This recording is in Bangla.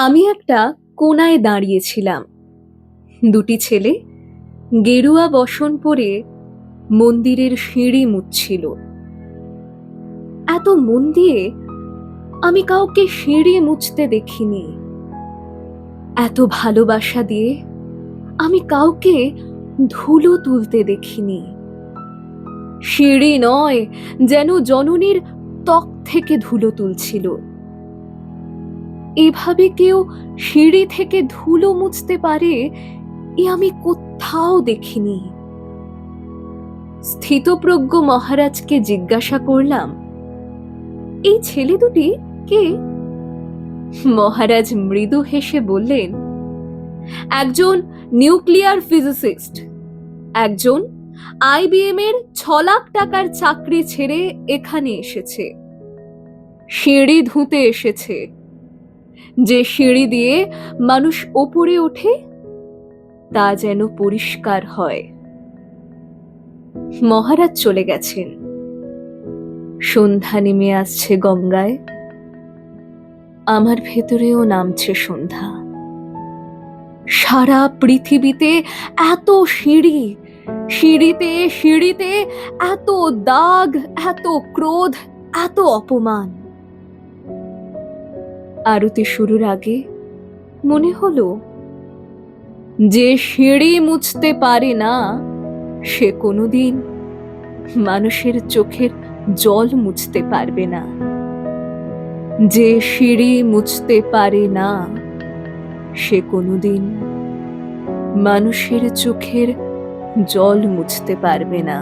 আমি একটা কোণায় দাঁড়িয়েছিলাম। দুটি ছেলে গেরুয়া বসন পরে মন্দিরের সিঁড়ি মুছছিল। এত মন দিয়ে আমি কাউকে সিঁড়ি মুছতে দেখিনি। এত ভালোবাসা দিয়ে আমি কাউকে ধুলো তুলতে দেখিনি। সিঁড়ি নয়, যেন জননীর ত্বক থেকে ধুলো তুলছিল। এভাবে কেউ সিঁড়ি থেকে ধুলো মুছতে পারে এ আমি কোথাও দেখিনি। স্থিতপ্রজ্ঞ মহারাজকে জিজ্ঞাসা করলাম, এই ছেলে দুটি কে? মহারাজ মৃদু হেসে বললেন, একজন নিউক্লিয়ার ফিজিসিস্ট, একজন IBM এর 6 লাখ টাকার চাকরি ছেড়ে এখানে এসেছে। সিঁড়ি ধুতে এসেছে, যে সিঁড়ি দিয়ে মানুষ ওপরে ওঠে তা যেন পরিষ্কার হয়। মহারাজ চলে গেছেন। সন্ধ্যা নেমে আসছে গঙ্গায়। আমার ভেতরেও নামছে সন্ধ্যা। সারা পৃথিবীতে এত সিঁড়ি, সিঁড়িতে সিঁড়িতে এত দাগ, এত ক্রোধ, এত অপমান। আরতি শুরুর আগে মনে হলো, যে সিঁড়ি মুছতে পারে না সে কোনোদিন মানুষের চোখের জল মুছতে পারবে না। যে সিঁড়ি মুছতে পারে না সে কোনোদিন মানুষের চোখের জল মুছতে পারবে না।